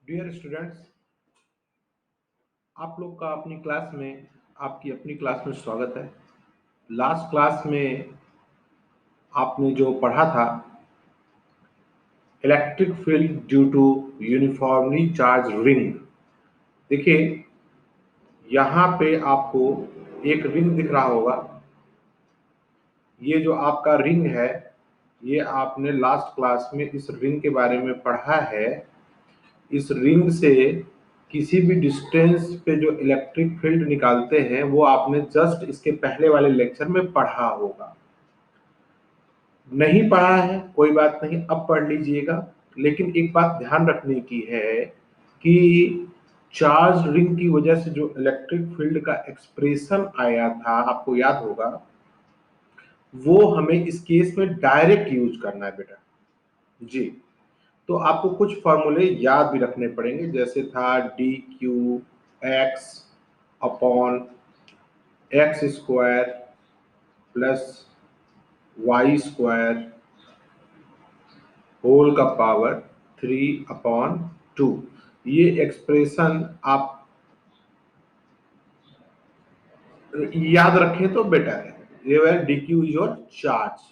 Dear students, आप लोग का आपकी अपनी क्लास में स्वागत है। लास्ट क्लास में आपने जो पढ़ा था electric field due to uniformly charge ring. देखिए, यहाँ पे आपको एक रिंग दिख रहा होगा। ये जो आपका रिंग है, ये आपने लास्ट क्लास में इस रिंग के बारे में पढ़ा है। इस रिंग से किसी भी डिस्टेंस पे जो इलेक्ट्रिक फील्ड निकालते हैं वो आपने जस्ट इसके पहले वाले लेक्चर में पढ़ा होगा। नहीं पढ़ा है कोई बात नहीं, अब पढ़ लीजिएगा। लेकिन एक बात ध्यान रखने की है कि चार्ज रिंग की वजह से जो इलेक्ट्रिक फील्ड का एक्सप्रेशन आया था, आपको याद होगा, वो हमें इस केस में डायरेक्ट यूज करना है बेटा जी। तो आपको कुछ फॉर्मूले याद भी रखने पड़ेंगे, जैसे था d q x upon x square plus y square whole का पावर 3/2। ये एक्सप्रेशन आप याद रखें तो बेटर है। ये D Q is your charge.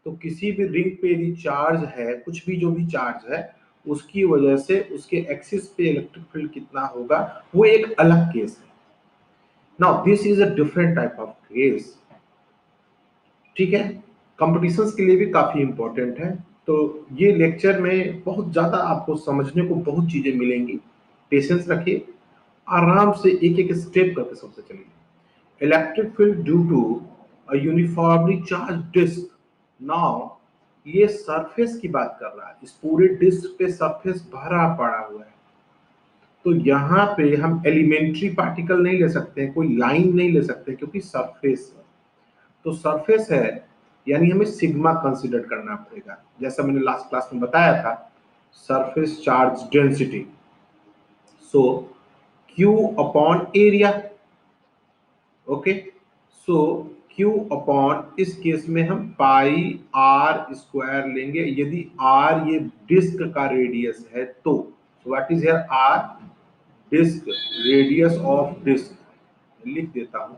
तो किसी भी रिंग पे यदि चार्ज है, कुछ भी जो भी चार्ज है, उसकी वजह से उसके एक्सिस पे इलेक्ट्रिक फील्ड कितना होगा, वो एक अलग केस है। Now this is a different type of case. ठीक है, कॉम्पिटिशन्स के लिए भी काफी इंपॉर्टेंट है। तो ये लेक्चर में बहुत ज्यादा आपको समझने को बहुत चीजें मिलेंगी। पेशेंस रखिए, आराम से एक एक स्टेप करके समझते चलिए। Electric field due to a uniformly charge disc. Now ये सरफेस की बात कर रहा है, इस पूरे डिस्क पे सरफेस भरा पड़ा हुआ है। तो यहाँ पे हम एलिमेंट्री पार्टिकल नहीं ले सकते, कोई लाइन नहीं ले सकते, क्योंकि सरफेस है। तो सरफेस है यानी हमें सिग्मा कंसीडर करना पड़ेगा। जैसा मैंने लास्ट क्लास में बताया था, सरफेस चार्ज डेंसिटी, सो Q अपॉन एरिया। ओके, सो Q अपॉन, इस केस में हम पाई आर स्क्वायर लेंगे यदि आर ये डिस्क का रेडियस है तो। What is here r? Disc, radius of disc लिख देता हूं,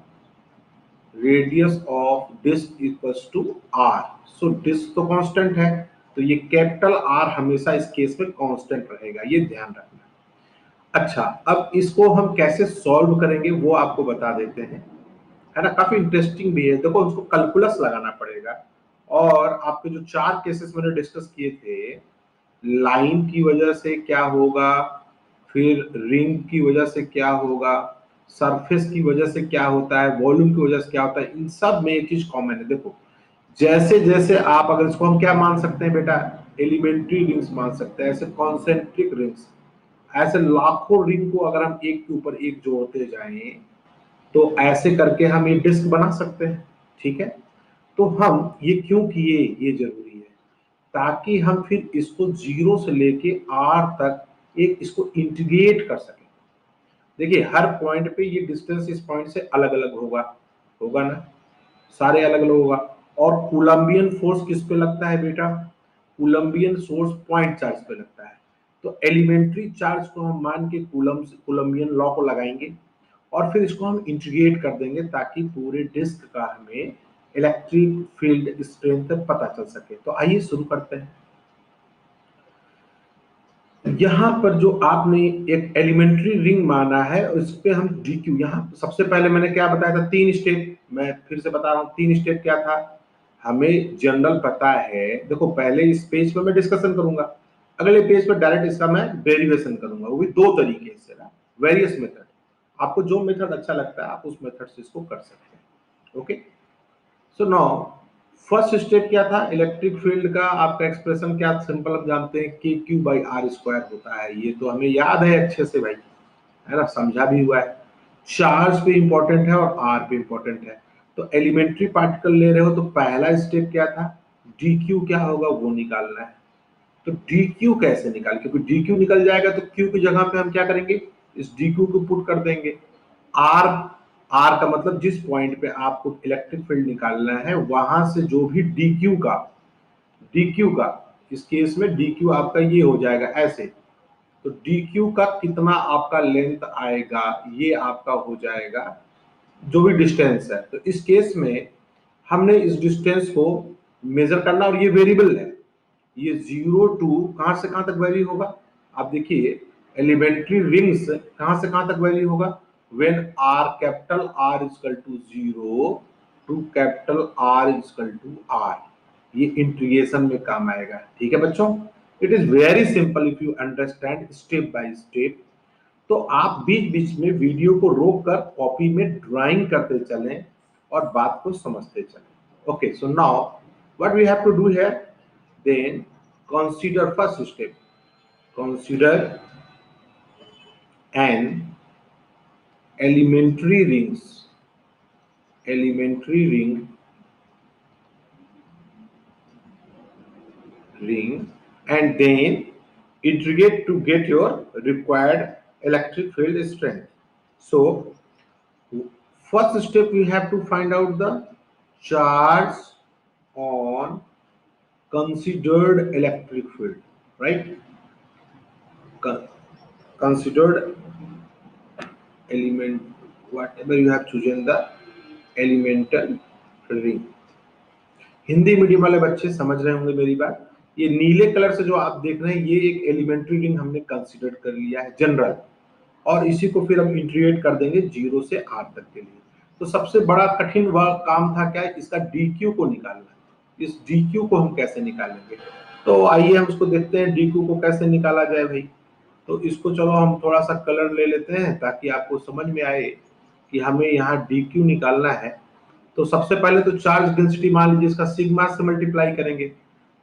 radius of disc equals to r. So disc तो कांस्टेंट है, तो ये कैपिटल आर हमेशा इस केस में कांस्टेंट रहेगा, ये ध्यान रखना। अच्छा, अब इसको हम कैसे सॉल्व करेंगे वो आपको बता देते हैं, है ना। काफी इंटरेस्टिंग भी है। देखो, उसको कैलकुलस लगाना पड़ेगा। और आपके जो 4 केसेस मैंने डिस्कस किए थे, लाइन की वजह से क्या होगा, फिर रिंग की वजह से क्या होगा, सरफेस की वजह से क्या होता है, वॉल्यूम की वजह से क्या होता है, इन सब में एक चीज कॉमन है। देखो, जैसे जैसे आप, अगर इसको हम क्या मान सकते हैं बेटा, एलिमेंट्री रिंग्स मान सकते हैं, ऐसे कॉन्सेंट्रिक रिंग्स, ऐसे लाखों रिंग को अगर हम एक के ऊपर एक जोड़ते जाएं तो ऐसे करके हम ये डिस्क बना सकते हैं। ठीक है, तो हम ये क्यों किए, ये जरूरी है, ताकि हम फिर इसको 0 से लेके R तक एक इसको इंटीग्रेट कर सकें। देखिए, हर पॉइंट पे ये डिस्टेंस इस पॉइंट से अलग अलग होगा, होगा ना, सारे अलग अलग होगा। और कूलम्बियन फोर्स किस पे लगता है बेटा? कूलम्बियन सोर्स पॉइंट चार्ज पे लगता है। तो एलिमेंट्री चार्ज को हम मान के कूलम्बियन लॉ को लगाएंगे और फिर इसको हम इंटीग्रेट कर देंगे, ताकि पूरे डिस्क का हमें इलेक्ट्रिक फील्ड स्ट्रेंथ पता चल सके। तो आइए शुरू करते हैं। यहाँ पर जो आपने एक एलिमेंट्री रिंग माना है, उस पे हम डीक्यू, यहाँ सबसे पहले मैंने क्या बताया था, 3 स्टेप। मैं फिर से बता रहा हूँ, 3 स्टेप क्या था, हमें जनरल पता है। देखो, पहले इस पेज पे मैं डिस्कशन करूंगा, अगले पेज पे डायरेक्ट इसका मैं डेरिवेशन करूंगा, वो भी 2 तरीके से ना, वेरियस मेथड। आपको जो मेथड अच्छा लगता है आप उस मेथड से इसको कर सकते हैं। Okay, so now first step क्या था, इलेक्ट्रिक फील्ड का आपका एक्सप्रेशन क्या, सिंपल आप जानते हैं कि Q बाई आर स्क्वायर होता है। ये तो हमें याद है अच्छे से भाई, है ना, समझा भी हुआ है। चार्ज पे इंपॉर्टेंट है और आर पे इंपॉर्टेंट है। तो एलिमेंट्री पार्टिकल ले रहे हो तो पहला स्टेप क्या था, डी क्यू क्या होगा वो निकालना है। तो डी क्यू कैसे निकाल, क्योंकि डी क्यू निकल जाएगा तो क्यू की जगह पे हम क्या करेंगे, इस डी क्यू को पुट कर देंगे। आर, आर का मतलब जिस पॉइंट पे आपको इलेक्ट्रिक फील्ड निकालना है वहां से जो भी डी क्यू का, इस केस में डी क्यू आपका ये हो जाएगा ऐसे, तो डी क्यू का कितना आपका लेंथ आएगा, ये आपका हो जाएगा जो भी डिस्टेंस है। तो इस केस में हमने इस डिस्टेंस को मेजर करना, और ये वेरिएबल है, ये 0 टू कहां से कहां तक वैरी होगा। आप देखिए एलिमेंट्री रिंग्स कहां से कहां तक वैरी होगा, when r capital r equal to 0 to capital r equal to r, ये इंटीग्रेशन में काम आएगा। ठीक है बच्चों, it is very simple if you understand step by step. तो आप बीच बीच में वीडियो को रोक कर कॉपी में ड्राइंग करते चलें और बात को समझते चलें। Okay, so now what we have to do here, then consider first step, consider an elementary rings, elementary ring, and then integrate to get your required electric field strength. So first step we have to find out the charge on considered electric field, right? Considered element, whatever you have chosen the elemental ring। Hindi medium वाले बच्चे समझ रहे होंगे मेरी बात। ये नीले colour से जो आप देख रहे हैं ये एक एलिमेंट्री रिंग हमने कंसीडर कर लिया है जनरल, और इसी को फिर हम इंटीग्रेट कर देंगे 0 से r तक के लिए। तो सबसे बड़ा कठिन वह काम था क्या, इसका dq को निकालना। इस dq को हम कैसे निकालेंगे, तो आइए हम उसको देखते हैं dq को कैसे निकाला जाए भाई। तो इसको चलो हम थोड़ा सा कलर ले लेते हैं ताकि आपको समझ में आए कि हमें यहाँ dq निकालना है। तो सबसे पहले तो चार्ज डेंसिटी मान लीजिए इसका सिग्मा से मल्टीप्लाई करेंगे।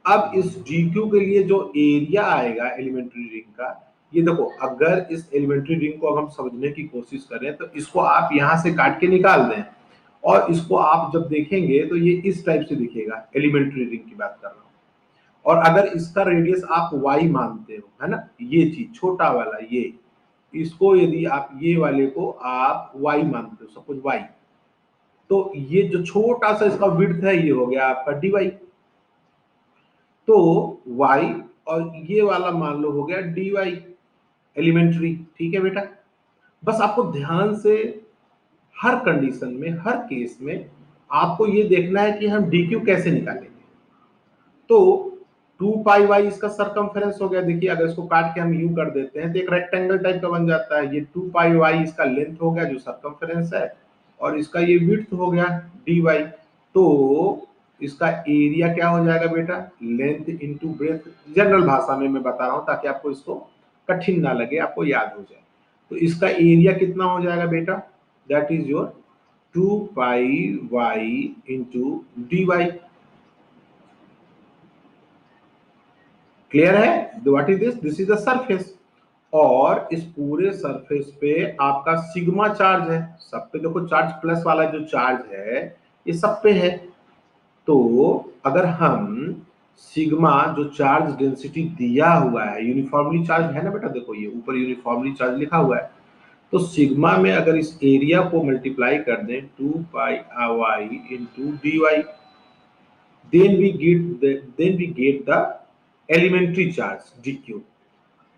अब इस dq के लिए जो एरिया आएगा एलिमेंट्री रिंग का, ये देखो अगर इस एलिमेंट्री रिंग को हम समझने की कोशिश करें तो इसको आप यहाँ से काट के निकाल दें, और इसको आप जब देखेंगे तो ये इस टाइप से दिखेगा, एलिमेंट्री रिंग की बात कर रहा हूँ। और अगर इसका रेडियस आप y मानते हो, है ना, ये चीज छोटा वाला ये, इसको यदि आप ये वाले को आप y मानते हो, सपोज y, तो ये जो छोटा सा इसका विड्थ है ये हो गया आपका dy। तो y और ये वाला मान लो हो गया dy एलिमेंट्री। ठीक है बेटा, बस आपको ध्यान से हर कंडीशन में हर केस में आपको ये देखना है कि हम dq कैसे निकालेंगे। तो 2 पाई वाई इसका सरकमफेरेंस हो गया। देखिए अगर इसको काट के हम यू कर देते हैं तो एक रेक्टेंगल टाइप का बन जाता है। ये 2 पाई वाई इसका लेंथ हो गया जो सरकमफेरेंस है, और इसका ये विड्थ हो गया डी वाई। तो इसका एरिया क्या हो जाएगा बेटा, लेंथ इनटू ब्रेथ। जनरल भाषा में मैं बता रहा हूं ताकि आपको इसको कठिन ना लगे, आपको याद हो जाए। तो इसका एरिया कितना हो जाएगा बेटा, that is your 2 pi y into d y. Clear है, what is this, this is the surface, और इस पूरे सरफेस पे आपका सिग्मा चार्ज है। सब पे देखो चार्ज प्लस वाला जो चार्ज है ये सब पे है। तो अगर हम सिग्मा जो चार्ज डेंसिटी दिया हुआ है, यूनिफॉर्मली चार्ज है ना बेटा, देखो ये ऊपर यूनिफॉर्मली चार्ज लिखा हुआ है। तो सिग्मा में अगर इस एरिया को मल्टीप्लाई कर दें 2 pi y into d y, then we get the elementary charge dq।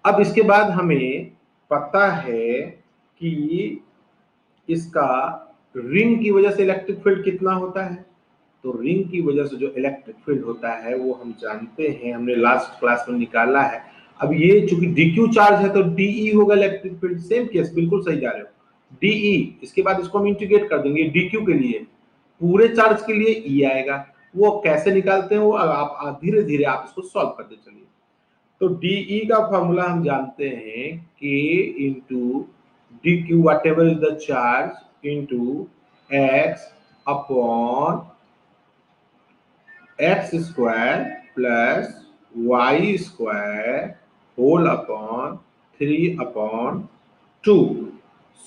अब इसके बाद हमें पता है कि इसका रिंग की वजह से इलेक्ट्रिक फील्ड कितना होता है। तो रिंग की वजह से जो इलेक्ट्रिक फील्ड होता है वो हम जानते हैं, हमने लास्ट क्लास में निकाला है। अब ये चूंकि dq चार्ज है तो de होगा इलेक्ट्रिक फील्ड। सेम केस, बिल्कुल सही जा रहे हो, de। इसके बाद इसको हम इंटीग्रेट कर देंगे dq के लिए, पूरे चार्ज के लिए e आएगा। वो कैसे निकालते हैं वो आप धीरे धीरे आप इसको सॉल्व करते चलिए। तो de का फॉर्मूला हम जानते हैं k into dq whatever is the charge into x upon x square plus y square whole upon 3/2।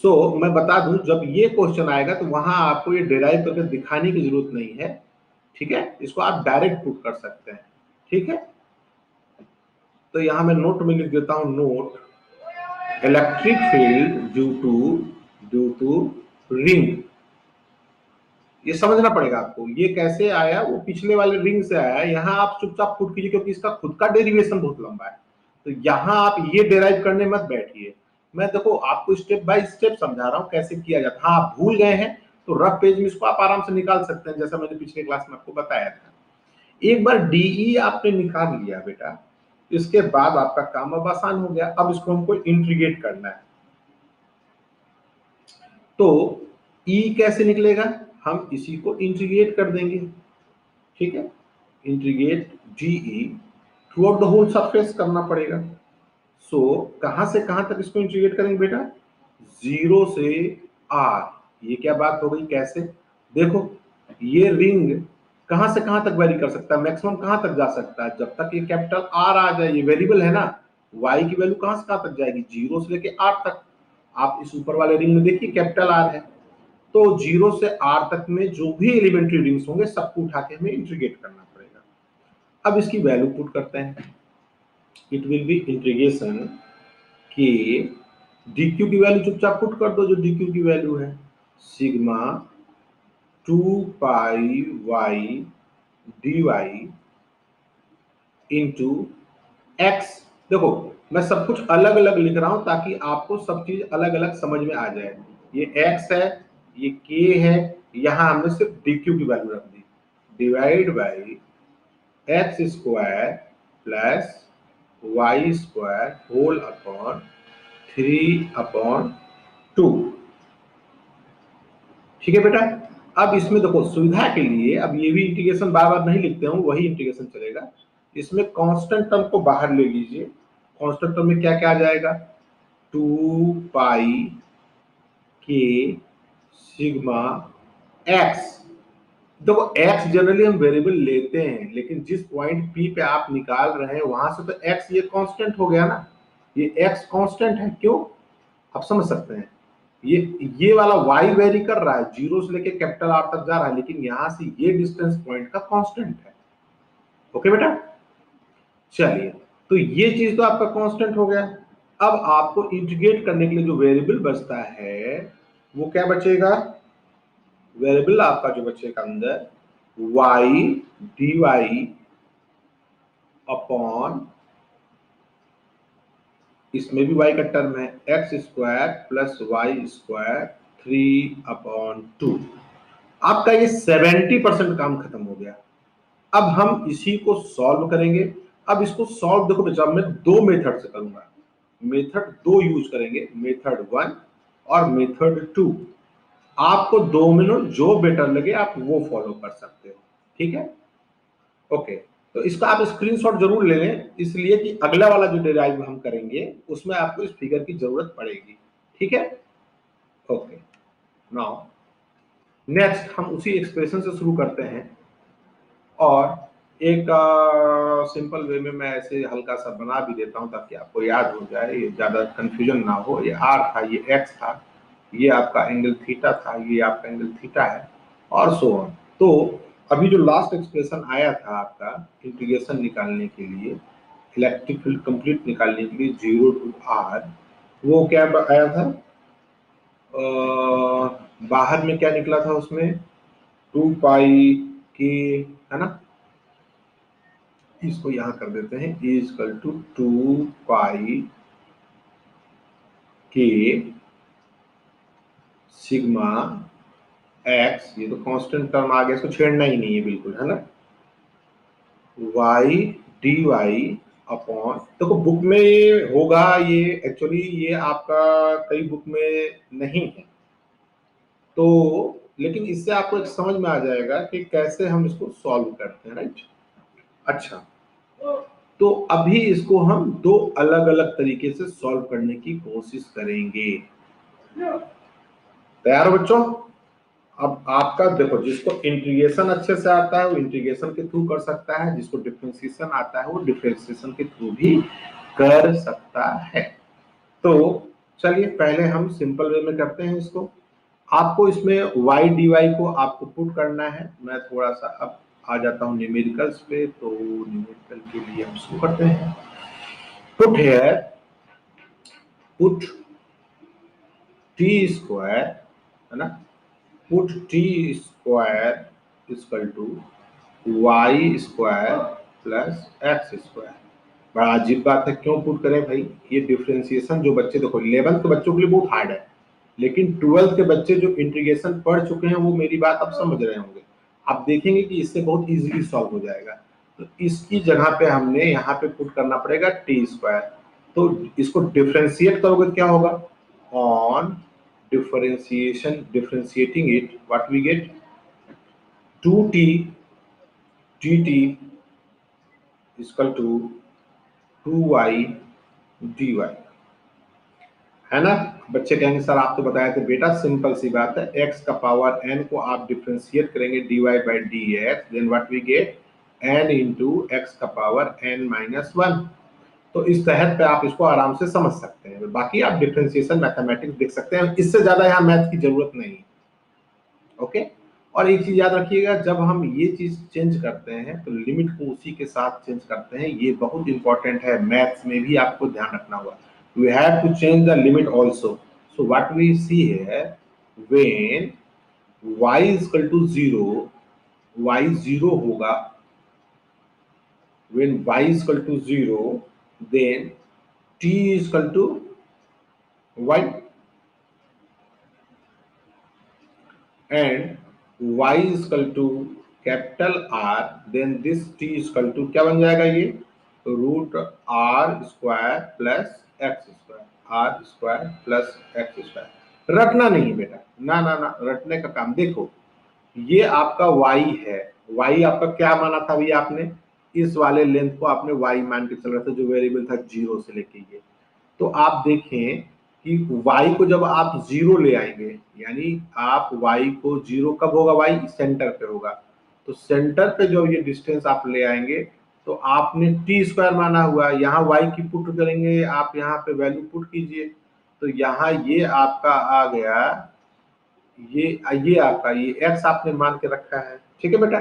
सो मैं बता दूं जब ये क्वेश्चन आएगा तो वहां आपको ये डिराइव करके दिखाने की जरूरत नहीं है। ठीक है, इसको आप डायरेक्ट पुट कर सकते हैं। ठीक है, तो यहां मैं नोट में लिख देता हूं, note electric field due to ring. ये समझना पड़ेगा आपको, ये कैसे आया, वो पिछले वाले रिंग से आया। यहाँ आप चुपचाप पुट कीजिए क्योंकि इसका खुद का डेरिवेशन बहुत लंबा है। तो यहाँ आप ये डेराइव करने मत बैठिए, मैं देखो आपको स्टेप बाय स्टेप समझा रहा हूँ कैसे किया जाता है। हाँ, आप भूल गए हैं तो रफ पेज में इसको आप आराम से निकाल सकते हैं, जैसा मैंने पिछले क्लास में आपको बताया था। एक बार डीई आपने निकाल लिया बेटा, इसके बाद आपका काम अब आसान हो गया। अब इसको हमको इंटीग्रेट करना है, तो ई कैसे निकलेगा, हम इसी को इंटीग्रेट कर देंगे, ठीक है। Integrate d e throughout the whole surface करना पड़ेगा। सो कहां से कहां तक इसको इंटीग्रेट करेंगे बेटा, 0 से आर। ये क्या बात हो गई, कैसे, देखो ये रिंग कहां से कहां तक वेरी कर सकता है, मैक्सिमम कहां तक जा सकता है, जब तक ये कैपिटल आर आ जाए। ये वेरिएबल है ना, y की वैल्यू कहां से कहां तक जाएगी, 0 से लेके r तक। आप इस ऊपर वाले रिंग में देखिए कैपिटल आर है, तो 0 से r तक में जो भी एलिमेंट्री रिंग्स होंगे सबको उठा के हमें इंटीग्रेट करना पड़ेगा। अब इसकी वैल्यू पुट करते हैं, इट विल बी इंटीग्रेशन कि dq की वैल्यू चुपचाप पुट कर दो, जो dq की वैल्यू है सिग्मा 2 पाई y dy इंटू एक्स। देखो मैं सब कुछ अलग अलग लिख रहा हूं ताकि आपको सब चीज अलग अलग समझ में आ जाए। ये x है, ये k है, यहां हमने सिर्फ dq की वैल्यू रख दी, divide by x square plus y square whole upon 3/2। ठीक है बेटा। अब इसमें देखो सुविधा के लिए अब ये भी इंटीग्रेशन बार बार नहीं लिखते हूँ, वही इंटीग्रेशन चलेगा। इसमें कांस्टेंट टर्म को बाहर ले लीजिए, कांस्टेंट टर्म में क्या क्या आ जाएगा, 2 पाई के सिग्मा एक्स। देखो एक्स जनरली हम वेरिएबल लेते हैं, लेकिन जिस पॉइंट पी पे आप निकाल रहे हैं वहां से तो एक्स ये कांस्टेंट हो गया ना, ये एक्स कांस्टेंट है, क्यों, आप समझ सकते हैं। ये वाला y वेरी कर रहा है, 0 से लेके कैपिटल आर तक जा रहा है, लेकिन यहां से ये डिस्टेंस पॉइंट का कांस्टेंट है। ओके बेटा, चलिए, तो ये चीज तो आपका कांस्टेंट हो गया। अब आपको इंटीग्रेट करने के लिए जो वेरिएबल बचता है वो क्या बचेगा, वेरिएबल आपका जो बचेगा अंदर y dy अपॉन, इसमें भी y का टर्म है, x square plus y square 3/2। आपका ये 70% काम खत्म हो गया। अब हम इसी को सॉल्व करेंगे। अब इसको सॉल्व देखो बेटा, मैं दो मेथड से करूंगा, मेथड दो यूज करेंगे, मेथड 1 और मेथड 2। आपको दो में जो बेटर लगे आप वो फॉलो कर सकते हो, ठीक है। ओके, तो इसका आप स्क्रीनशॉट जरूर ले लें, इसलिए कि अगला वाला जो डिराइव हम करेंगे उसमें आपको इस फिगर की जरूरत पड़ेगी, ठीक है। ओके, नाउ नेक्स्ट हम उसी एक्सप्रेशन से शुरू करते हैं, और एक सिंपल वे में मैं ऐसे हल्का सा बना भी देता हूं ताकि आपको याद हो जाए, ये ज्यादा कंफ्यूजन ना हो। ये आर था, ये एक्स था, ये आपका एंगल थीटा था, ये आपका एंगल थीटा है, और सो ऑन। तो अभी जो लास्ट एक्सप्रेशन आया था आपका इंटीग्रेशन निकालने के लिए, इलेक्ट्रिक फील्ड कंप्लीट निकालने के लिए 0 to r, वो क्या आया था, बाहर में क्या निकला था उसमें 2 पाई के, है ना, इसको यहां कर देते हैं, इक्वल टू 2 पाई के सिग्मा एक्स, ये तो कांस्टेंट टर्म आ गया, इसको छेड़ना ही नहीं है बिल्कुल, है ना, वाई डी वाई अपॉन, देखो बुक में ये होगा, ये एक्चुअली ये आपका कई बुक में नहीं है, तो लेकिन इससे आपको एक समझ में आ जाएगा कि कैसे हम इसको सॉल्व करते हैं, राइट। अच्छा, तो अभी इसको हम दो अलग अलग तरीके से सॉल्व करने की कोशिश करेंगे। तैयार हो बच्चों। अब आपका देखो, जिसको इंटीग्रेशन अच्छे से आता है वो इंटीग्रेशन के थ्रू कर सकता है, जिसको डिफरेंशिएशन आता है वो डिफरेंशिएशन के थ्रू भी कर सकता है। तो चलिए पहले हम सिंपल वे में करते हैं इसको। आपको इसमें y dy को आपको पुट करना है। मैं थोड़ा सा अब आ जाता हूं न्यूमेरिकल्स पे, तो न्यूमेरिकल के लिए हम शुरू करते हैं। Put here, put t square, है ना, put t square equal to y square plus x square. बड़ा अजीब बात है, क्यों पुट करें भाई? ये डिफरेंशिएशन जो बच्चे, देखो 11th के बच्चों के लिए बहुत हार्ड है, लेकिन 12th के बच्चे जो इंटीग्रेशन पढ़ चुके हैं वो मेरी बात अब समझ रहे होंगे। आप देखेंगे कि इससे बहुत इजीली सॉल्व हो जाएगा। तो इसकी जगह पे हमने यहाँ पे पुट करना पड़ेगा टी स्क्वायर। तो इसको डिफरेंशिएट करोगे तो क्या होगा? On differentiating it, what we get? 2t dt equal to 2y dy, है ना? बच्चे कहेंगे सर आप तो बताए थे। बेटा सिंपल सी बात है, x का पावर n को आप डिफरेंशिएट करेंगे dy by dx, then what we get? n into x का पावर n माइनस 1। तो इस तहत पे आप इसको आराम से समझ सकते हैं। बाकी आप डिफरेंशिएशन मैथमेटिक्स देख सकते हैं, इससे ज्यादा यहाँ मैथ की जरूरत नहीं। ओके। और एक चीज याद रखिएगा, जब हम ये चीज चेंज करते हैं तो लिमिट को उसी के साथ चेंज करते हैं, ये बहुत इंपॉर्टेंट है, मैथ्स में भी आपको ध्यान रखना होगा। We have to change the limit also. So what we see है, when y is equal to 0, y 0 होगा, when y is equal to 0, then t is equal to y, and y is equal to capital R, then this t is equal to क्या बन जाएगा? ये root r square plus x square, r square plus x square. रटना नहीं है बेटा, ना ना ना, रटने का काम। देखो ये आपका y है, y आपका क्या माना था अभी आपने? इस वाले लेंथ को आपने y मान के चल रहा था, जो वेरिएबल था 0 से लेके ये। तो आप देखें कि y को जब आप 0 ले आएंगे, यानी आप y को 0 कब होगा? y सेंटर पे होगा। तो सेंटर पे जब ये डिस्टेंस आप ले आएंगे तो आपने टी स्क्वायर माना हुआ, यहाँ y की पुट करेंगे, आप यहाँ पे वैल्यू पुट कीजिए, तो यहाँ ये आपका आ गया, ये आपका ये x आपने मान के रखा है। ठीक है बेटा?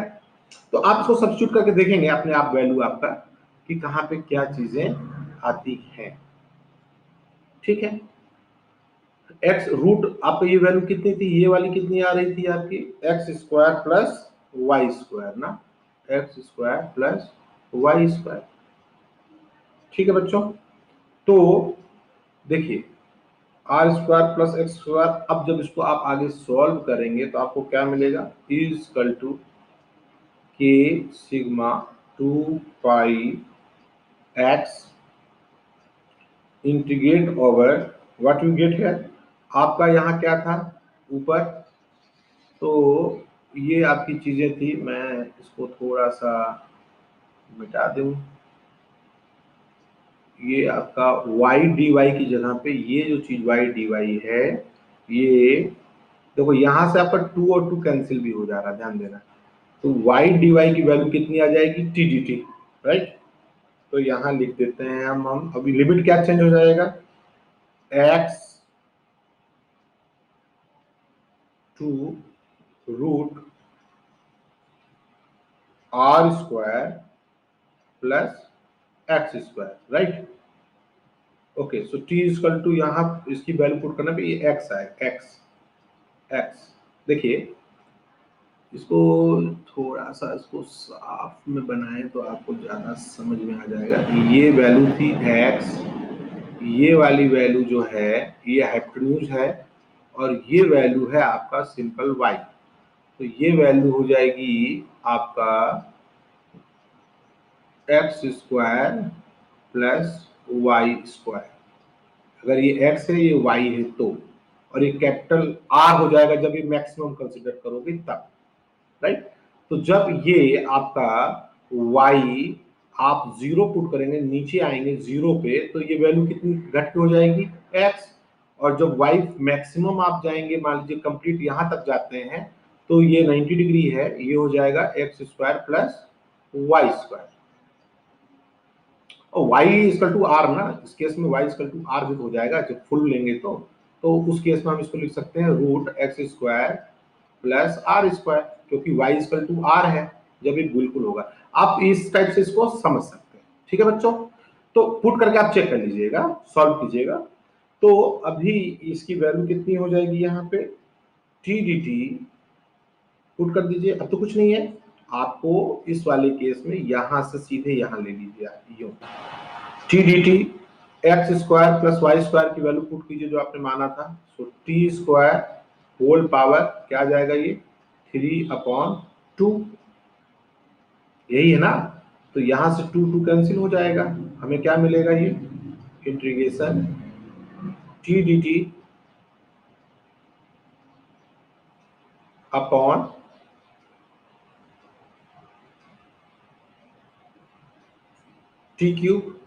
तो आप इसको सब्स्टिट्यूट करके देखेंगे अपने आप वैल्यू आपका कि कहाँ पे क्या चीजें आती हैं। ठीक है? एक्स रूट आपको ये वैल्यू कितनी थी? ये वाली कितनी आ रही थी आपकी? X square plus y square ना, x square plus y square. ठीक है बच्चों? तो देखिए r square plus x square, अब जब इसको आप आगे सॉल्व करेंगे तो आपको क्या मिलेगा? इज इक्वल टू के sigma 2 pi x integrate over what you get है, आपका यहाँ क्या था ऊपर? तो ये आपकी चीजें थी, मैं इसको थोड़ा सा मिटा दूं। ये आपका y dy की जगह पे ये जो चीज y dy है, ये देखो यहाँ से आपका 2 और 2 कैंसिल भी हो जा रहा है, ध्यान देना। तो y dy की वैल्यू कितनी आ जाएगी? t dt, right? तो यहाँ लिख देते हैं हम अभी लिमिट क्या चेंज हो जाएगा? x to root r square plus x square, right? Okay, so t equal to यहाँ इसकी वैल्यू पुट करना पे ये एक्स आए, एक्स एक्स। देखिए इसको थोड़ा सा इसको साफ में बनाएं तो आपको ज्यादा समझ में आ जाएगा। ये वैल्यू थी एक्स, ये वाली वैल्यू जो है ये हाइपोटेन्यूज है, और ये वैल्यू है आपका सिंपल वाई। तो ये वैल्यू हो जाएगी आपका x square plus y square. अगर ये x है ये y है तो, और ये कैपिटल R हो जाएगा जब ये मैक्सिमम कंसीडर करोगे तब, राइट? तो जब ये आपका y आप 0 पुट करेंगे, नीचे आएंगे 0 पे, तो ये वैल्यू कितनी घट के हो जाएगी? x। और जब y मैक्सिमम आप जाएंगे, मान लीजिए कंप्लीट यहां तक जाते हैं, तो ये 90 डिग्री है, ये हो जाएगा x square plus y square. और y इक्वल टू आर ना, इस केस में y इक्वल टू आर भी हो जाएगा जब फुल लेंगे तो उस केस में हम इसको लिख सकते हैं root x square plus r square, क्योंकि y इक्वल टू आर है जब ये बिल्कुल होगा। आप इस टाइप से इसको समझ सकते हैं। ठीक है बच्चों? तो पुट करके आप चेक कर लीजिएगा, सॉल्व कीजिएगा। तो अभी इसकी वैल्यू कितनी हो जाएगी? यहाँ पे टी डी टी पुट कर दीजिए। अब तो कुछ नहीं है, आपको इस वाले केस में यहां से सीधे यहां ले लीजिए यूं, t d t x square plus y square की वैल्यू पुट कीजिए जो आपने माना था। So t square whole power क्या आ जाएगा ये 3/2, यही है ना। तो यहां से 2 कैंसिल हो जाएगा, हमें क्या मिलेगा ये integration T d T upon T cube.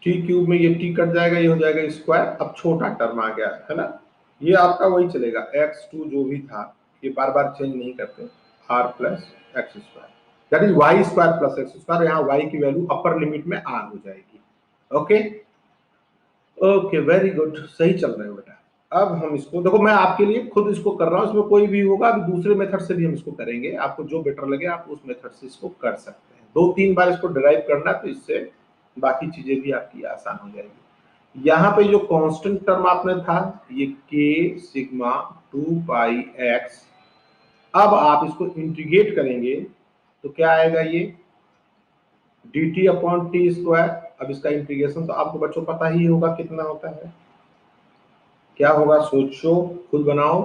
T cube में ये टी कट जाएगा, ये हो जाएगा स्क्वायर, अब छोटा टर्म आ गया है ना। ये आपका वही चलेगा x2 जो भी था, ये बार बार चेंज नहीं करते, r plus x square that is y square plus x square. यहाँ y की वैल्यू अपर लिमिट में r हो जाएगी। ओके ओके वेरी गुड, सही चल रहे हो बेटा। अब हम इसको देखो, मैं आपके लिए खुद इसको कर रहा हूं, इसमें कोई भी होगा, अभी दूसरे मेथड से भी हम इसको करेंगे, आपको जो बेटर लगे आप उस मेथड से इसको कर सकते हैं। 2-3 बार इसको डिराइव करना, तो इससे बाकी चीजें भी आपकी आसान हो जाएगी। यहाँ पे जो कांस्टेंट टर्म आपने था ये k सिग्मा 2 पाई x, अब आप इसको इंटीग्रेट करेंगे तो क्या आएगा ये dt अपॉन टी स्क्वायर। अब इसका इंटीग्रेशन तो आपको बच्चों पता ही होगा कितना होता है, क्या होगा सोचो, खुद बनाओ।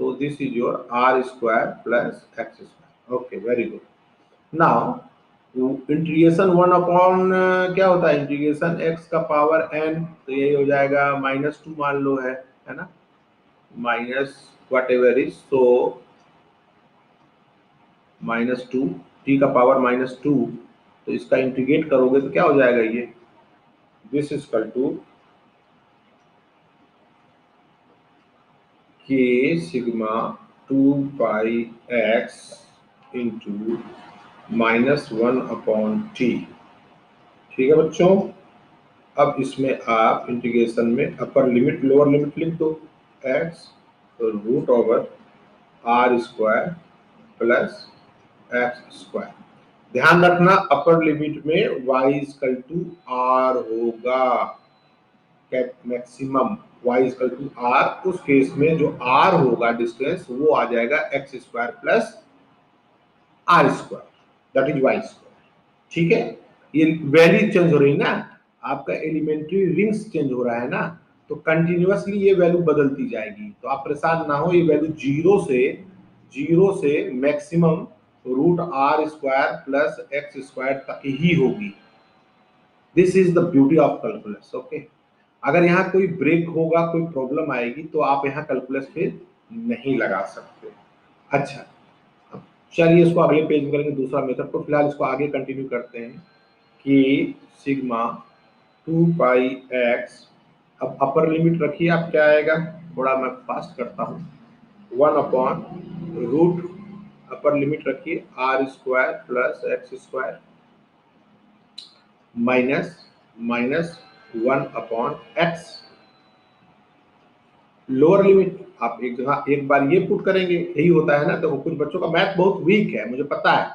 So this is your r square plus x square. Okay, very good. Now integration 1 upon क्या होता है इंटीग्रेशन x का पावर n, तो यही हो जाएगा -2 मान लो है ना, minus what ever is, so -2 t का पावर -2, तो इसका इंटीग्रेट करोगे तो क्या हो जाएगा ये this is equal to k sigma 2 pi x into -1/t। ठीक है बच्चों, अब इसमें आप इंटीग्रेशन में अपर लिमिट लोअर लिमिट लिख दो, x root over r square plus x square. ध्यान रखना अपर लिमिट में y इक्वल टू r होगा, maximum y equal to r, उस केस में जो r होगा डिस्टेंस वो आ जाएगा x square plus r square that is y square. ठीक है, ये वैल्यू चेंज हो रही ना, आपका एलिमेंट्री रिंग्स चेंज हो रहा है ना, तो कंटिन्यूअसली ये वैल्यू बदलती जाएगी, तो आप परेशान ना हो, ये वैल्यू जीरो से maximum root r square plus x square तक ही होगी। This is the beauty of calculus. Okay, अगर यहाँ कोई ब्रेक होगा, कोई प्रॉब्लम आएगी, तो आप यहाँ कैलकुलस फिर नहीं लगा सकते। अच्छा, चलिए इसको अगले पेज में करेंगे दूसरा मेथड को, फिलहाल इसको आगे कंटिन्यू करते हैं कि सिग्मा 2 पाई एक्स, अब अपर लिमिट रखिए, आप क्या आएगा, थोड़ा मैं फास्ट करता हूँ, 1/रूट अपर लिमिट रखिए r square plus x square minus 1/एक्स। लोअर लिमिट आप एक जगह एक बार ये पुट करेंगे, यही होता है ना। देखो कुछ बच्चों का मैथ बहुत वीक है, मुझे पता है,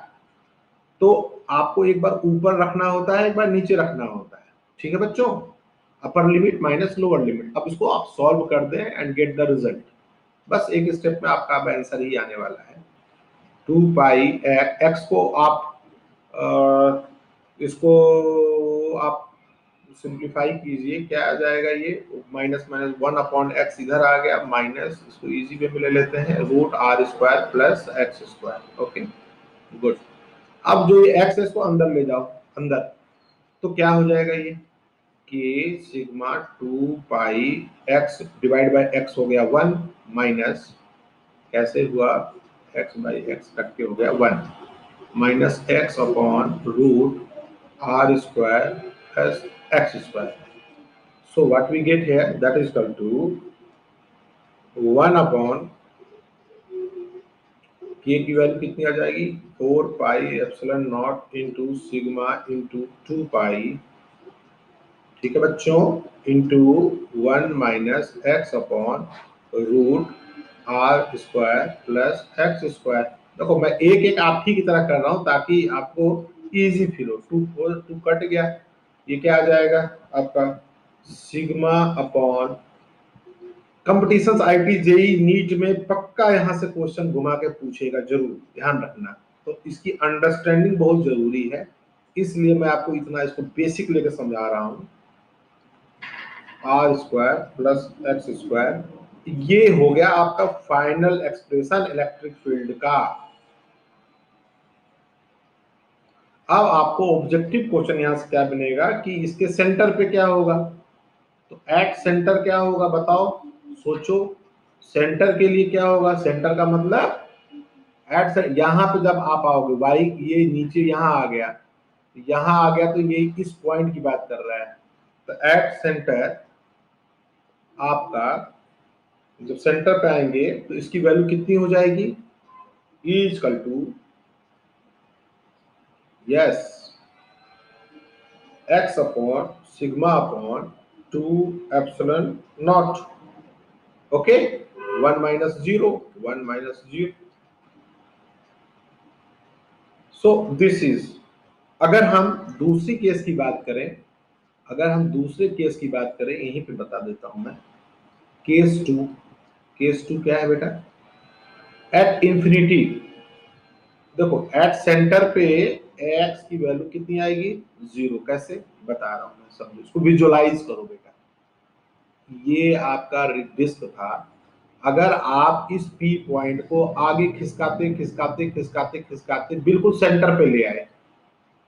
तो आपको एक बार ऊपर रखना होता है, एक बार नीचे रखना होता है। ठीक है बच्चों, upper limit minus lower limit, अब इसको आप सॉल्व कर दें एंड गेट द रिजल्ट, बस एक स्टेप में आपका आंसर ही आने वाला है। 2 पाई एक्स को आप इसको आप सिंप्लीफाई कीजिए, क्या आ जाएगा ये -1/x इधर आ गया, माइनस इसको इजी वे में ले लेते हैं root r square plus x square. Okay good, अब जो ये एक्स है इसको अंदर ले जाओ, अंदर, तो क्या हो जाएगा ये के sigma 2 pi x divide by x हो गया 1, माइनस कैसे हुआ एक्स बाई एक्स कट के हो गया 1, minus x upon root r square plus x square. So what we get here that is equal to 1/, K की वैल्यू कितनी आ जाएगी 4 pi epsilon naught into sigma into 2 pi, ठीक है बच्चों, into 1 minus x upon root r square plus x square. देखो मैं एक एक आप ही की तरह कर रहा हूं ताकि आपको इजी फील हो। 2 कट गया, ये क्या आ जाएगा आपका sigma upon, competition IT JEE NEET में पक्का यहां से क्वेश्चन घुमा के पूछेगा, जरूर ध्यान रखना, तो इसकी अंडरस्टैंडिंग बहुत जरूरी है। इसलिए मैं आपको इतना इसको बेसिक लेकर समझा रहा हूं। R square plus x square, ये हो गया आपका फाइनल एक्सप्रेशन इलेक्ट्रिक फील्ड का। अब आपको ऑब्जेक्टिव क्वेश्चन यहां से क्या बनेगा कि इसके सेंटर पे क्या होगा, तो एट सेंटर क्या होगा बताओ, सोचो। सेंटर के लिए क्या होगा, सेंटर का मतलब एट, यहां पे जब आप आओगे वाई, ये नीचे यहां आ गया, यहां आ गया तो ये इस पॉइंट की बात कर रहा है। तो एट सेंटर आपका जब सेंटर पे आएंगे तो इसकी वैल्यू कितनी हो जाएगी, E equal to, yes, x upon sigma upon 2 epsilon naught. Okay, 1 minus 0, 1 minus 0। So this is, अगर हम दूसरी केस की बात करें, अगर हम दूसरे केस की बात करें, यहीं पे बता देता हूं मैं। केस 2, केस 2 क्या है बेटा, एट इंफिनिटी, देखो एट सेंटर पे एक्स की वैल्यू कितनी आएगी, 0। कैसे बता रहा हूं मैं, समझो, इसको विजुअलाइज करो बेटा। ये आपका डिस्क था, अगर आप इस पी पॉइंट को आगे खिसकाते खिसकाते खिसकाते खिसकाते बिल्कुल सेंटर पे ले आए,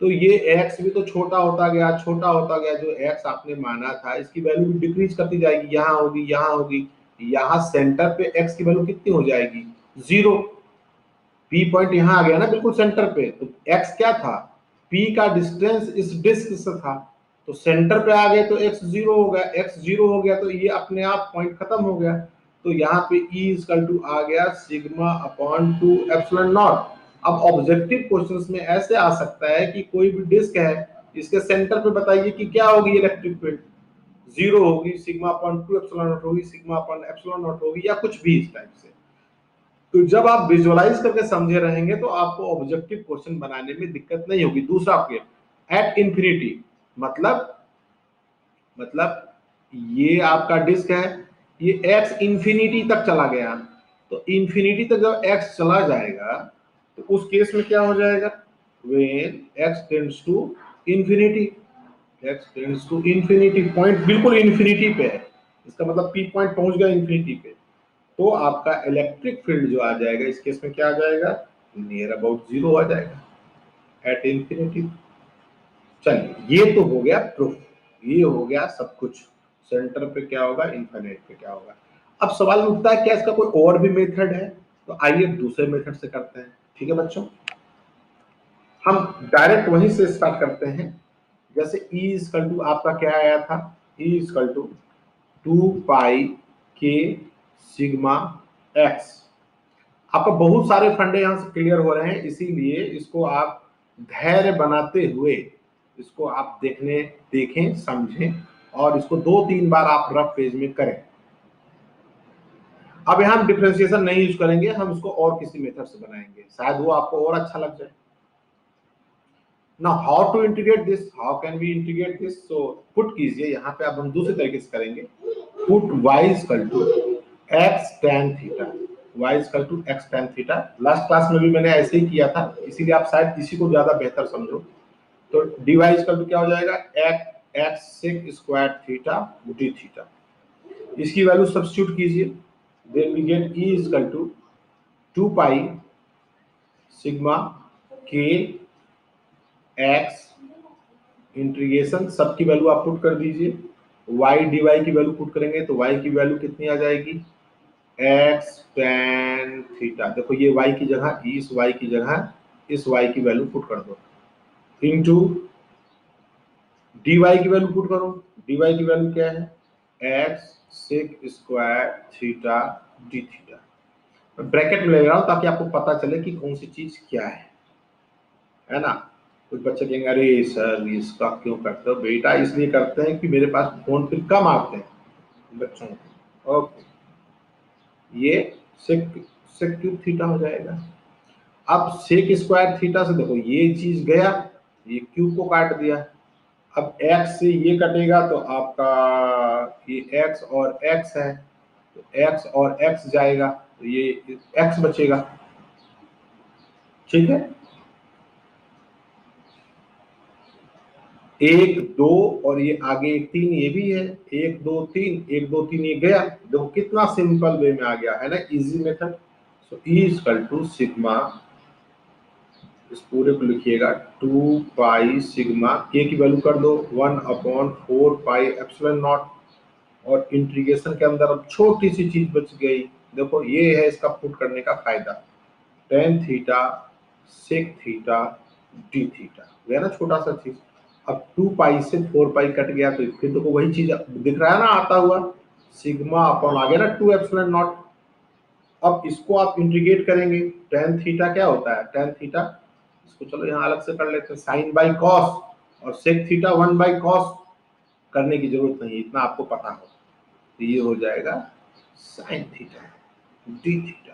तो ये एक्स भी तो छोटा होता गया, छोटा होता गया। जो एक्स आपने माना था इसकी वैल्यू भी डिक्रीज करती जाएगी, यहाँ होगी, यहाँ होगी, यहाँ सेंटर पे एक्स की वैल्यू कितनी हो जाएगी, 0। पी पॉइंट यहाँ आ गया ना बिल्कुल सेंटर पे, तो एक्स क्या था, पी का डिस्टेंस इस डिस्क से था, तो सेंटर पे आ गए तो एक्स 0 हो गया, एक्स 0 हो गया तो ये अपने आप पॉइंट खत्म हो गया। तो यहाँ पे ई इक्वल टू आ गया सिग्मा अपॉन 2 एप्सिलॉन नॉट। अब ऑब्जेक्टिव क्वेश्चंस में ऐसे आ सकता है कि कोई भी डिस्क है, इसके सेंटर पे बताइए कि क्या होगी इलेक्ट्रिक फील्ड, 0 होगी, सिग्मा अपॉन 2 एप्सिलॉन नॉट होगी, सिग्मा अपॉन एप्सिलॉन नॉट होगी, या कुछ भी इस टाइप से। तो जब आप विजुअलाइज करके समझे रहेंगे तो आपको ऑब्जेक्टिव क्वेश्चन बनाने में दिक्कत नहीं होगी। दूसरा आपके एट इंफिनिटी, मतलब ये आपका डिस्क है, ये एक्स इंफिनिटी तक चला गया, तो इंफिनिटी तक जब एक्स चला जाएगा तो उस केस में क्या हो जाएगा, when x tends to infinity, x tends to infinity, point बिल्कुल इंफिनिटी पे है, इसका मतलब पी पॉइंट पहुंच गया इंफिनिटी पे, तो आपका इलेक्ट्रिक फील्ड जो आ जाएगा इस केस में क्या आ जाएगा, नियर अबाउट 0 आ जाएगा एट इंफिनिटी। चलिए, ये तो हो गया प्रूफ, ये हो गया सब कुछ, सेंटर पे क्या होगा, इनफिनिट पे क्या होगा। अब सवाल उठता है क्या इसका कोई और भी मेथड है, तो आइए दूसरे मेथड से करते हैं। ठीक है बच्चों, हम डायरेक्ट वहीं से स्टार्ट करते हैं। जैसे E इक्वल टू आपका क्या आया था, E इक्वल टू 2 पाई के सिग्मा एक्स। आपका बहुत सारे फंडे यहां से क्लियर हो रहे हैं, इसीलिए इसको आप धैर्य बनाते हुए इसको आप देखें समझें, और इसको 2-3 बार आप रफ पेज में करें। अब यहां हम डिफरेंशिएशन नहीं यूज करेंगे, हम इसको और किसी मेथड से बनाएंगे, शायद वो आपको और अच्छा लग जाए। Now how to integrate this, how can we integrate this, so put कीजिए यहाँ पे, अब हम दूसरे तरीके से करेंगे। Put y equal to x tan theta, y equal to x tan theta. Last class में भी मैंने ऐसे ही किया था, इसीलिए आप शायद इसी को ज्यादा बेहतर समझो। तो dy इक्वल टू क्या हो जाएगा, x sec square theta d theta, इसकी वैल्यू सब्स्टिट्यूट कीजिए, then we get e equal to 2 pi sigma k x integration, सबकी वैल्यू आप पुट कर दीजिए, y dy की वैल्यू पुट करेंगे तो y की वैल्यू कितनी आ जाएगी, x tan थीटा। देखो ये y की जगह, इस y की जगह इस y की वैल्यू पुट कर दो, इनटू dy की वैल्यू पुट करो, dy की वैल्यू क्या है, x sec square theta d theta. Bracket में ले रहा हूं ताकि आपको पता चले कि कौन सी चीज क्या है ना। कुछ बच्चे कहेंगे अरे सर इसका क्यों करते हो बेटा, इसलिए करते हैं कि मेरे पास फोन पे कम आते हैं बच्चों को। ओके, ये सेक सेक क्यूब थीटा हो जाएगा। अब सेक स्क्वायर थीटा से देखो ये चीज गया, ये क्यूब को काट दिया, अब x से ये कटेगा तो आपका ये x और x है, तो x और x जाएगा तो ये x बचेगा। ठीक है, एक दो और ये आगे एक तीन, ये भी है, एक दो तीन, एक दो तीन, ये गया। देखो कितना सिंपल वे में आ गया है ना, easy method. So E equal to sigma, इस पूरे को लिखिएगा 2 पाई सिग्मा, के की वैल्यू कर दो 1/4 पाई एप्सिलॉन नॉट, और इंटीग्रेशन के अंदर अब छोटी सी चीज बच गई। देखो ये है इसका पुट करने का फायदा, tan theta sec theta d theta, गया ना छोटा सा चीज। अब 2 पाई से 4 पाई कट गया, तो फिर तो वही चीज दिख रहा है ना आता हुआ, सिग्मा अपॉन आ गया ना 2 एप्सिलॉन नॉट। अब इसको आप इंटीग्रेट करेंगे, टेन थीटा क्या होता है, टेन थीटा, इसको चलो यहाँ अलग से कर लेते हैं, साइन बाई कॉस, और सेक थीटा 1/cos। करने की जरूरत नहीं, इतना आपको पता हो। तो ये हो जाएगा साइन थीटा डी थीटा।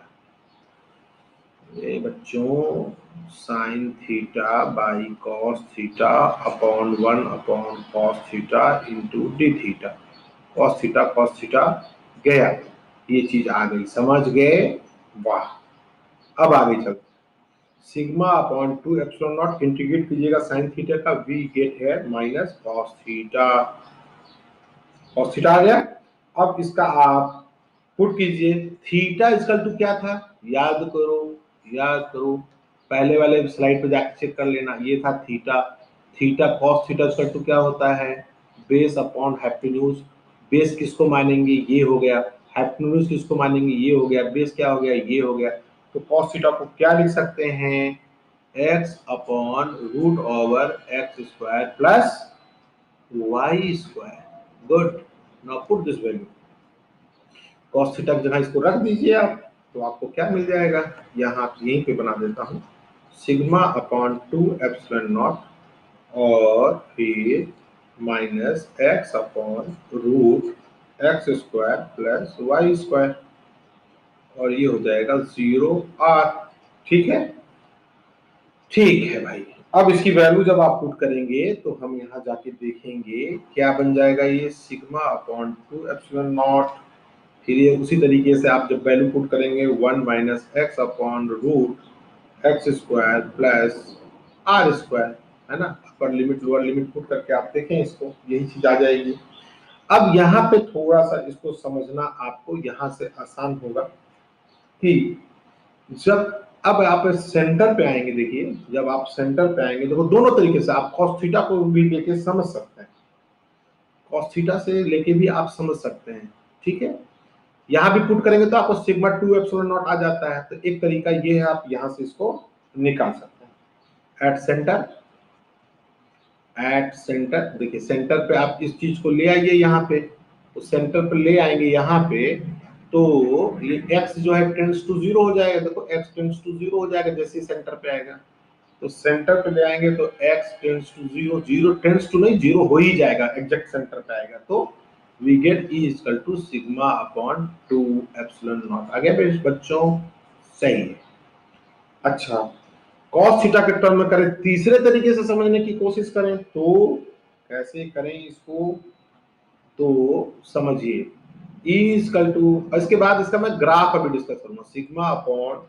ये बच्चों sine theta by cos theta upon 1/cos theta into D theta. Cos theta गया, ये चीज आ गई, समझ गए, वाह। अब आगे चल, sigma upon 2 epsilon naught, integrate कीजिएगा साइन थीटा का, वी गेट है minus cos theta. Cos theta आ गया। अब इसका आप पुट कीजिए, थीटा इसकल टू क्या था, याद करो, याद करो, पहले वाले स्लाइड पे जाके चेक कर लेना, ये था theta. Theta cos theta equal to क्या होता है, बेस अपॉन हाइपोटेन्यूज। बेस किसको मानेंगे, ये हो गया, हाइपोटेन्यूज किसको मानेंगे, ये हो गया, बेस क्या हो गया, ये हो गया। तो कॉस थीटा को क्या लिख सकते हैं, x upon root over x square plus y square. Good, now put this value, cos theta की जगह इसको रख दीजिए आप, तो आपको क्या मिल जाएगा, यहाँ यहीं पे बना देता हूँ, सिग्मा अपॉन 2 एप्सिलॉन नॉट और फिर minus x upon root x square plus y square, और ये हो जाएगा 0r। ठीक है, ठीक है भाई। अब इसकी वैल्यू जब आप पुट करेंगे तो हम यहाँ जाके देखेंगे क्या बन जाएगा, ये सिग्मा अपॉन 2 एप्सिलॉन नॉट, फिर ये उसी तरीके से आप जब वैल्यू पुट करेंगे 1 minus x upon root x square plus r square, है ना, upper limit lower limit put करके आप देखें इसको, यही चीज आ जाएगी। अब यहाँ पे थोड़ा सा इसको समझना आपको यहाँ से आसान होगा कि जब अब आप सेंटर पे आएंगे, देखिए जब आप सेंटर पे आएंगे, देखो दोनों तरीके से आप कॉस थीटा को भी लेके समझ सकते हैं, कॉस थीटा से लेके भी आप समझ सकते हैं, ठीक है। यहाँ भी पुट करेंगे तो आपको सिग्मा 2 एप्सिलॉन नॉट आ जाता है, तो एक तरीका ये है, आप यहाँ से इसको निकाल सकते हैं। एट सेंटर, एट सेंटर, देखिए सेंटर पे आप इस चीज को ले आइए यहाँ पे, तो सेंटर पे ले आएंगे यहाँ पे, तो ये x जो है टेंड्स टू 0 हो जाएगा, देखो x टेंड्स टू 0 हो जाएगा जैसे ही सेंटर पे आएगा, तो सेंटर पे ले आएंगे तो x tends to 0, 0 tends to नहीं 0 हो ही जाएगा, एग्जैक्ट सेंटर पे आएगा, तो we get E equal to sigma upon 2 epsilon naught. आ गया बच्चों, सही है। अच्छा, कॉस थीटा के टर्म में करें, तीसरे तरीके से समझने की कोशिश करें तो कैसे करें इसको, तो समझिए E इक्वल टू, इसके बाद इसका मैं ग्राफ अभी डिस्कस करूंगा, सिग्मा अपॉन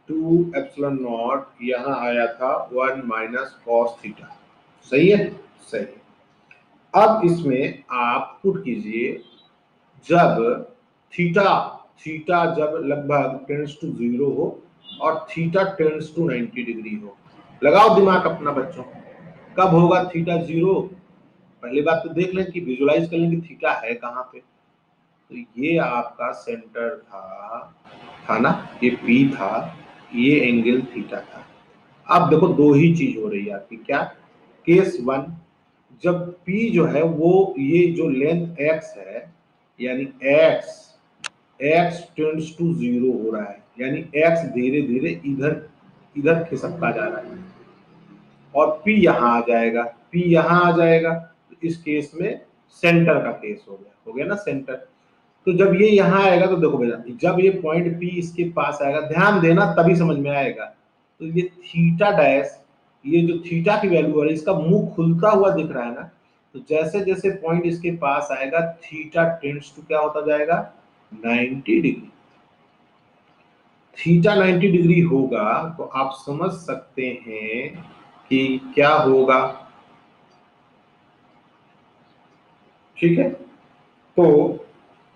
2 एप्सिलॉन नॉट, यहाँ आया था 1 माइनस कॉस थीटा, सही है, सही है। अब इसमें आप पुट कीजिए, जब थीटा, थीटा जब लगभग टेंड्स टू 0 हो और थीटा टेंड्स टू 90 डिग्री हो, लगाओ दिमाग अपना बच्चों, कब होगा थीटा 0, पहली बात तो देख लें कि विजुलाइज कर लें कि थीटा है कहाँ पे, तो ये आपका सेंटर था ना, ये P था, ये एंगल थीटा था। अब देखो दो ही चीज हो रही है आपकी, क्या, केस 1, जब P जो है वो ये जो लेंथ x है, यानी x टेंड्स टू 0 हो रहा है, यानी x धीरे धीरे इधर इधर खिसकता जा रहा है, और P यहाँ आ जाएगा, P यहाँ आ जाएगा, तो इस केस में सेंटर का केस हो गया ना सेंटर। तो जब ये यहाँ आएगा तो देखो बेटा, जब ये पॉइंट P इसके पास आएगा, ध्यान देना तभी समझ में आएगा, तो ये थीटा डैश, ये जो थीटा की वैल्यू है इसका मुंह खुलता हुआ दिख रहा है ना, तो जैसे जैसे पॉइंट इसके पास आएगा थीटा टेंड्स टू क्या होता जाएगा, 90 डिग्री। थीटा 90 डिग्री होगा तो आप समझ सकते हैं कि क्या होगा, ठीक है। तो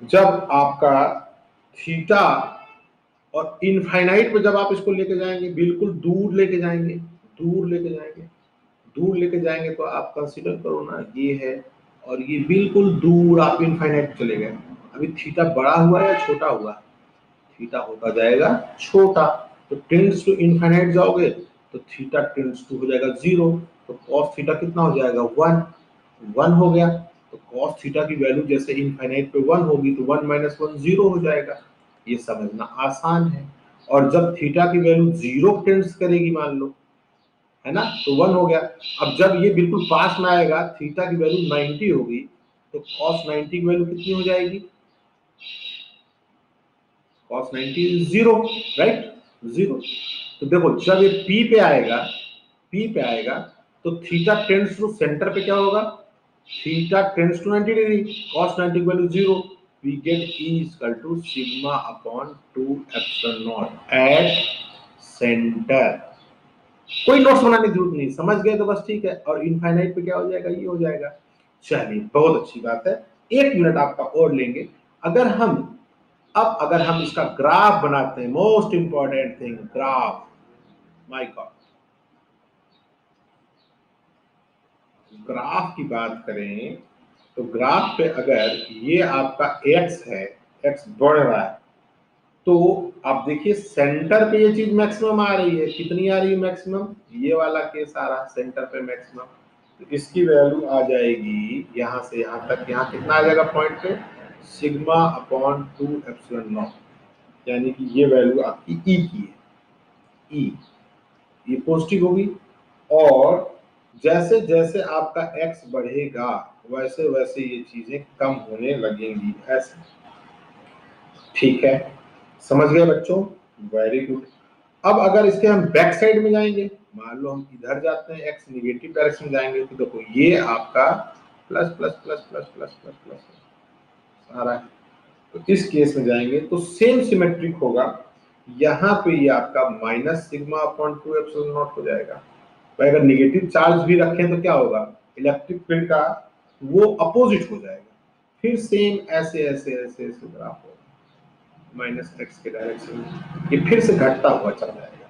जब आपका थीटा और इनफाइनाइट पे जब आप इसको लेके जाएंगे, बिल्कुल दूर लेके जाएंगे, दूर लेके जाएंगे, दूर लेके जाएंगे, तो आप कंसीडर करो ना ये है और ये बिल्कुल दूर आप इनफाइनाइट चले गए। अभी थीटा बड़ा हुआ या छोटा हुआ? थीटा होता जाएगा छोटा, तो टेंड्स टू इनफाइनाइट जाओगे तो थीटा टेंड्स टू हो जाएगा 0, तो कॉस थीटा कितना हो जाएगा 1, 1 हो गया। तो कॉस थीटा की वैल्यू जैसे इनफाइनाइट पे 1 होगी तो 1 - 1 0 हो जाएगा। ये समझना आसान है। और जब थीटा की वैल्यू 0 टेंड्स करेगी मान लो, है ना, तो 1 हो गया। अब जब ये बिल्कुल पास में आएगा, थीटा की वैल्यू 90 होगी, तो cos 90 की वैल्यू कितनी हो जाएगी? cos 90 is 0, right, 0। तो देखो जब ये P पे आएगा, P पे आएगा, तो थीटा टेंड्स टू सेंटर पे क्या होगा? Theta tends to 90 degree, cos 90 की value 0, we get E equal to sigma upon 2 epsilon naught at center। कोई नोट्स बनाने की जरूरत नहीं, समझ गए तो बस ठीक है। और इनफाइनाइट पे क्या हो जाएगा? ये हो जाएगा। चलिए बहुत अच्छी बात है। 1 मिनट आपका और लेंगे। अगर हम इसका ग्राफ बनाते हैं, most important thing, graph, my God, graph की बात करें तो ग्राफ पे अगर ये आपका x है, x बढ़ रहा है, तो आप देखिए सेंटर पे ये चीज मैक्सिमम आ रही है। कितनी आ रही है मैक्सिमम? ये वाला केस आ रहा है सेंटर पे मैक्सिमम, तो इसकी वैल्यू आ जाएगी यहां से यहां तक, यहां कितना आ जाएगा पॉइंट पे? सिग्मा अपॉन 2 एप्सिलॉन नॉट, यानी कि ये वैल्यू आपकी ई की है, ई, ये पॉजिटिव होगी। और जैसे जैसे आपका x बढ़ेगा वैसे वैसे ये चीजें कम होने लगेंगी, ऐसे। ठीक है, समझ गए बच्चों? Very good. अब अगर इसके हम बैक साइड में जाएंगे, मान लो हम इधर जाते हैं, x निगेटिव डायरेक्शन में जाएंगे, तो देखो ये आपका plus plus plus plus plus plus plus आ रहा है। तो इस केस में जाएंगे तो सेम सिमेट्रिक होगा, यहाँ पे ये आपका minus sigma upon 2 epsilon not हो जाएगा। भाई अगर निगेटिव चार्ज भी रखें तो क्या होगा? इलेक्ट्रिक फील्ड का वो अपोजिट हो जाएगा। फिर सेम ऐसे ऐसे ऐसे ऐसे ग्राफ होगा, माइनस एक्स के डायरेक्शन में ये फिर से घटता हुआ चल जाएगा।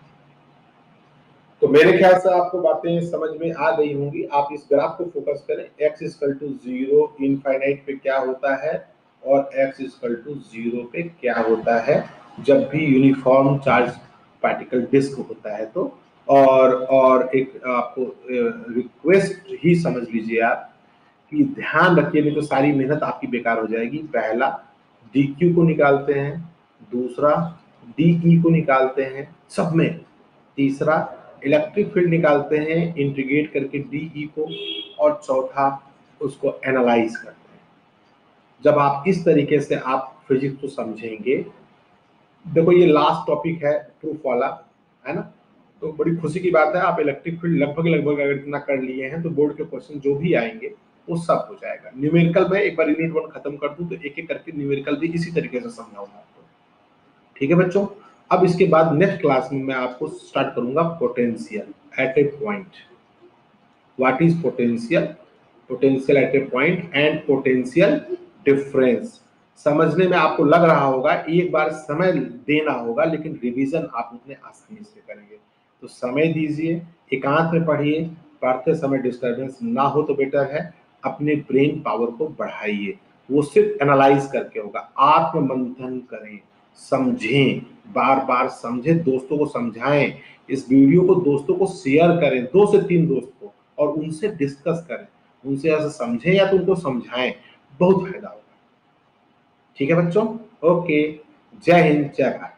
तो मेरे ख्याल से आपको बातें समझ में आ गई होंगी। आप इस ग्राफ को फोकस करें, x इक्वल टू 0 इनफाइनाइट पे क्या होता है और x इक्वल टू 0 पे क्या होता है जब भी यूनिफॉर्म चार्ज पार्टिकल डिस्क होता है। तो और एक आपको रिक्वेस्ट ही समझ लीजिए आप कि ध्यान रखिए, नहीं तो सारी मेहनत आपकी बेकार हो जाएगी। पहला dq को निकालते हैं, दूसरा de को निकालते हैं सब में, तीसरा इलेक्ट्रिक फील्ड निकालते हैं इंटीग्रेट करके de को, और चौथा उसको एनालाइज करते हैं। जब आप इस तरीके से आप फिजिक्स को समझेंगे, देखो ये लास्ट टॉपिक है प्रूफ वाला, है ना, तो बड़ी खुशी की बात है आप इलेक्ट्रिक फील्ड लगभग लगभग अगर इतना कर लिए हैं तो बोर्ड के क्वेश्चन जो भी आएंगे वो सब हो जाएगा। न्यूमेरिकल में एक बार यूनिट 1 खत्म कर दूं तो एक एक करके न्यूमेरिकल भी इसी तरीके से समझाऊंगा आपको। ठीक है बच्चों, अब इसके बाद नेक्स्ट क्लास में मैं आपको स्टार्ट करूंगा potential at A point. What is potential? Potential at A point and potential difference. समझने में आपको लग रहा होगा एक बार समय देना होगा, लेकिन रिवीजन आप उतने आसानी से करेंगे। तो समय दीजिए, एकांत में पढ़िए, पढ़ते समय डिस्टर्बेंस ना हो तो बेटर है। अपने ब्रेन पावर को बढ़ाइए, वो सिर्फ एनालाइज करके होगा। आत्म मंथन करें, समझें, बार बार समझें, दोस्तों को समझाएं, इस वीडियो को दोस्तों को शेयर करें, 2 से 3 दोस्त को, और उनसे डिस्कस करें, उनसे ऐसे समझें या तो उनको समझाएं, बहुत फायदा होगा। ठीक है बच्चों, ओके, जय हिंद, जय भारत।